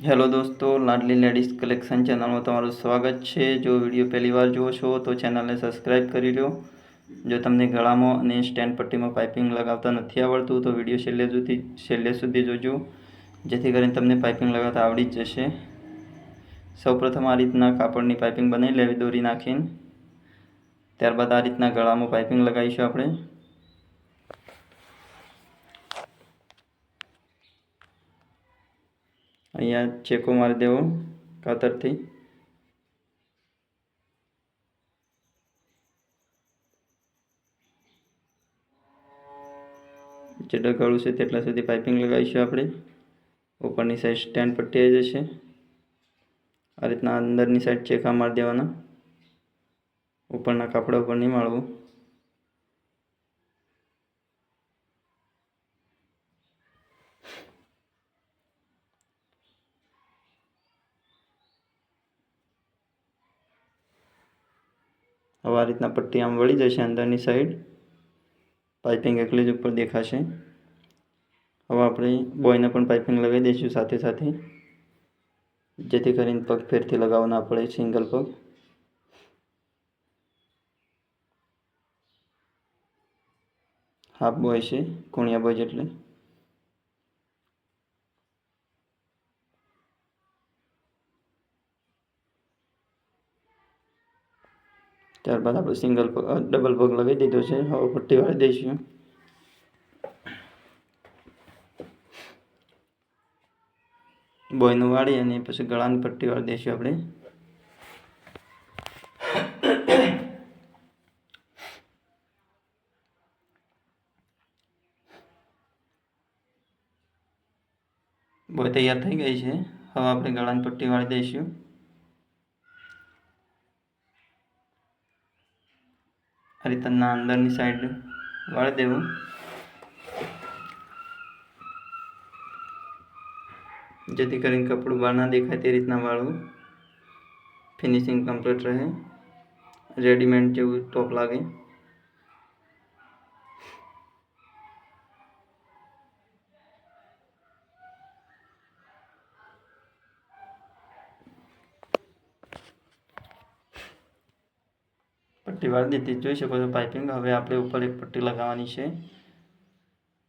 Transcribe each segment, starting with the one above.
Hello દોસ્તો, લાડલી ladies collection ચેનલમાં તમારું સ્વાગત છે। જો વિડીયો પહેલી વાર જુઓ છો તો ચેનલને સબસ્ક્રાઈબ કરી લો। જો તમને ગળામાં અને સ્ટેન્ડ પટ્ટીમાં પાઇપિંગ લગાવતા નથી આવડતું તો વિડીયો છેલ્લે સુધી જોજો, જેથી કરીને તમને પાઇપિંગ લગાવતા આવડી જ જશે। સૌપ્રથમ આ રીતના કાપડની પાઇપિંગ બનાવી લેવી દોરી નાખીને। ત્યારબાદ આ રીતના ગળામાં પાઇપિંગ લગાવીશું આપણે। અહીંયા ચેકો મારી દેવો કાતરથી। જેટલા ગળું છે તેટલા સુધી પાઇપિંગ લગાવીશું આપણે। ઉપરની સાઈડ સ્ટેન્ડ પટ્ટી આવી જશે। આ રીતના અંદરની સાઈડ ચેકા મારી દેવાના, ઉપરના કાપડા ઉપર નહીં મારવું। હવે આ રીતના પટ્ટી આમ વળી જશે અંદરની સાઈડ, પાઇપિંગ એકલી જ ઉપર દેખાશે। હવે આપણે બોયને પણ પાઇપિંગ લગાવી દઈશું સાથે સાથે, જેથી કરીને પગ ફેરથી લગાવવા ના પડે, સિંગલ પગ। હાફ બોય છે, કુણિયા બોય જેટલે। ત્યારબાદ આપણે ડબલ પગ લગાવી દીધો છે। હવે પટ્ટી વાળી દઈશું। બોયનું વાળી અને પછી ગળાની પટ્ટી વાળી દઈશું આપણે। બોય તૈયાર થઈ ગઈ છે। હવે આપણે ગળાની પટ્ટી વાળી દઈશું। આ રીતના અંદરની સાઈડ વાળી દેવું, જેથી કરીને કપડું બહાર ના દેખાય તે રીતના વાળવું। ફિનિશિંગ કમ્પ્લીટ રહે, રેડીમેડ જેવું ટોપ લાગે। પટ્ટી વાળી દીધી, જોઈ શકો છો પાઇપિંગ। હવે આપણે ઉપર એક પટ્ટી લગાવવાની છે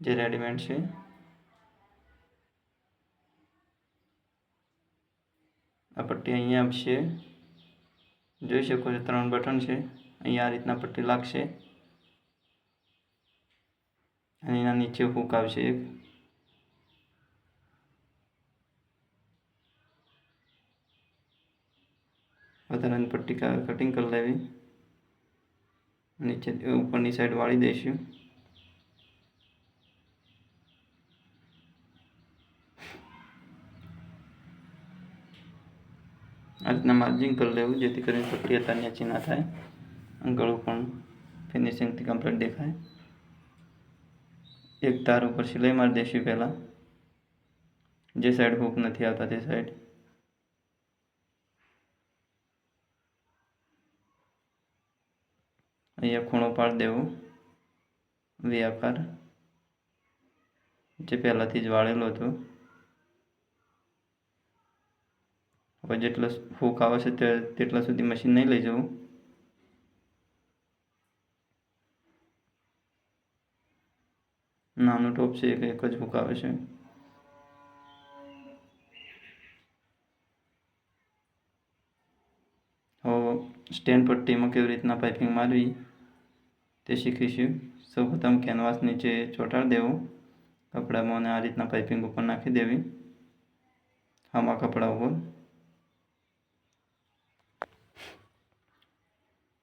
જે રેડીમેડ છે। આ પટ્ટી અહીંયા આવશે, જોઈ શકો છો 3 બટન છે। અહીંયા આ રીતના પટ્ટી લાગશે અને એના નીચે હૂક આવશે એક। વધારાની પટ્ટી કટિંગ કરી લેવી, નીચે ઉપરની સાઈડ વાળી દઈશું। આ રીતના માર્જિંગ કરી લેવું, જેથી કરીને પટ્ટી અત્યારે નીચી ના થાય, ગળું પણ ફિનિશિંગથી કમ્પ્લીટ દેખાય। એક તાર ઉપર સિલાઈ મારી દઈશું પહેલાં, જે સાઈડ હૂક નથી આવતા તે સાઈડ। અહીંયા ખૂણો પાડી દેવો વી આકાર, જે પહેલાંથી જ વાળેલો હતો। હવે જેટલો હૂક આવે છે તેટલા સુધી મશીન નહીં લઈ જવું। નાનું ટોપ છે, એક જ હૂક આવે છે। હવે સ્ટેન્ડ પટ્ટીમાં કેવી રીતના પાઇપિંગ મારવી તે શીખીશું। સૌપ્રથમ કેનવાસ નીચે ચોંટાડી દેવું કપડામાં અને આ રીતના પાઇપિંગ ઉપર નાખી દેવી આમાં કપડા ઉપર।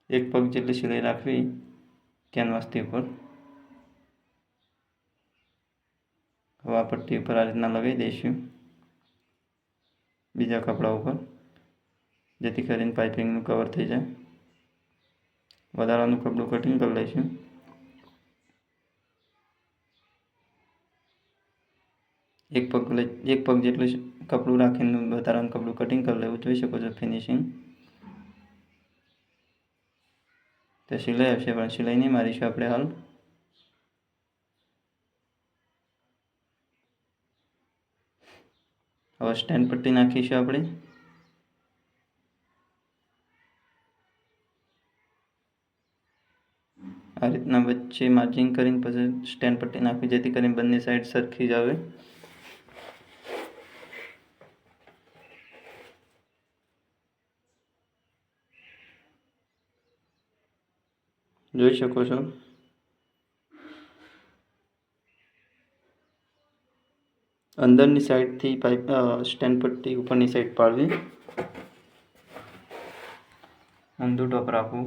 એક પગ જેટલી સિલાઈ રાખવી કેનવાસથી ઉપર। હવે આ પટ્ટી ઉપર આ રીતના લગાવી દઈશું બીજા કપડા ઉપર, જેથી કરીને પાઇપિંગનું કવર થઈ જાય। વધારાનું કપડું કટિંગ કરી લઈશું। એક પગ જેટલું કપડું રાખીને વધારાનું કપડું કટિંગ કરી લેવું, જોઈ શકો છો ફિનિશિંગ। તે સિલાઈ આવશે પણ સિલાઈ નહીં મારીશું આપણે હાલ। હવે સ્ટેન્ડ પટ્ટી નાખીશું આપણે. આ રીતના વચ્ચે માર્જિંગ કરીને પછી સ્ટેન્ડ પટ્ટી નાખવી, જેથી કરીને બંને સાઈડ સરખી જ આવે. જોઈ શકો છો. અંદરની સાઈડથી પાઇપ સ્ટેન્ડ પટ્ટી ઉપરની સાઈડ પાડવી. ઊંધું ટોપ રાખવું.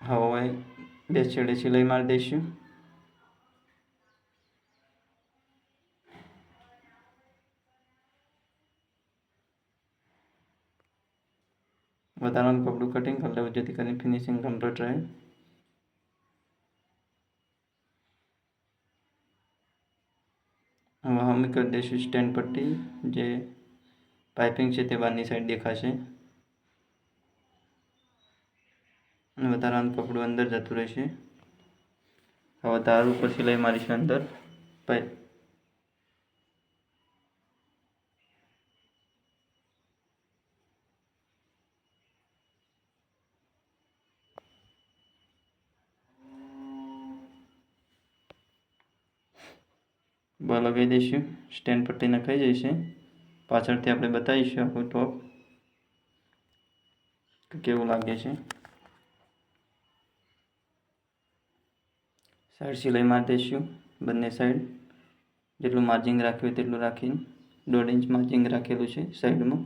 હવે બે છેડે સિલાઈ મારી દઈશું. વધારાનું કપડું કટિંગ કરી લેવું, જેથી કરીને ફિનિશિંગ કમ્પ્લીટ રહે. હવે અમે કરી દઈશું સ્ટેન્ડ પટ્ટી. જે પાઇપિંગ છે તે બહારની સાઈડ દેખાશે અને વધારાનું કપડું અંદર જતું રહેશે. હવે તાર ઉપર સિલાઈ મારીશું અંદર પાઇપ. લગાવી દઈશું. સ્ટેન્ડ પટ્ટી નખાઈ જશે. પાછળથી આપણે બતાવીશું આપણું ટોપ કેવું લાગે છે. સાઈડ સિલાઈ મારી દઈશું. બંને સાઈડ જેટલું માર્જિંગ રાખ્યું હોય તેટલું રાખીને 1.5 ઇંચ માર્જિંગ રાખેલું છે સાઈડમાં.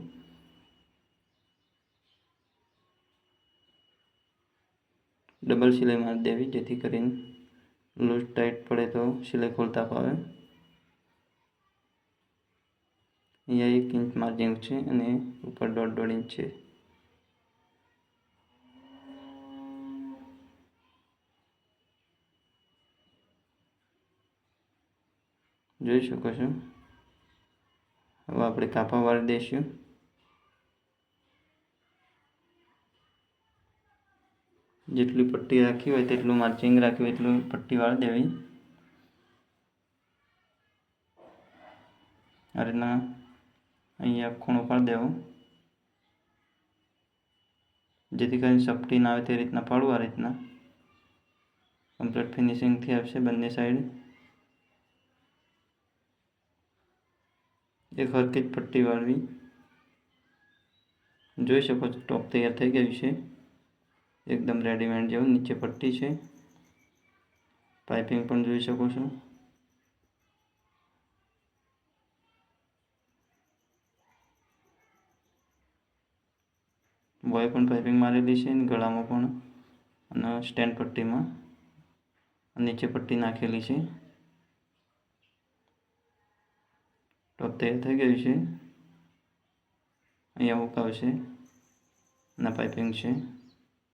ડબલ સિલાઈ મારી દેવી, જેથી કરીને લૂઝ ટાઈટ પડે તો સિલાઈ ખોલતા ફાવે. અહીંયા 1 ઇંચ માર્જિંગ છે અને ઉપર 1.5 ઇંચ છે. જોઈ શકો છો. હવે આપણે કાપા વાળી દઈશું. જેટલી પટ્ટી રાખી હોય તેટલું માર્જિંગ રાખ્યું હોય એટલું પટ્ટી વાળી દેવી. આ રીતના અહીંયા ખૂણો પાડી દેવો, જેથી કરીને સપટી ના આવે તે રીતના પાડવું. આ રીતના કમ્પ્લીટ ફિનિશિંગથી આવશે બંને સાઈડ. એક હરખી જ પટ્ટી વાળવી. જોઈ શકો છો ટોપ તૈયાર થઈ ગયું છે, એકદમ રેડીમેડ જેવું. નીચે પટ્ટી છે, પાઇપિંગ પણ જોઈ શકો છો. બોય પણ પાઇપિંગ મારેલી છે, ગળામાં પણ અને સ્ટેન્ડ પટ્ટીમાં નીચે પટ્ટી નાખેલી છે. ટોપ તૈયાર થઈ ગયું છે. અહીંયા હુક આવશે અને પાઇપિંગ છે.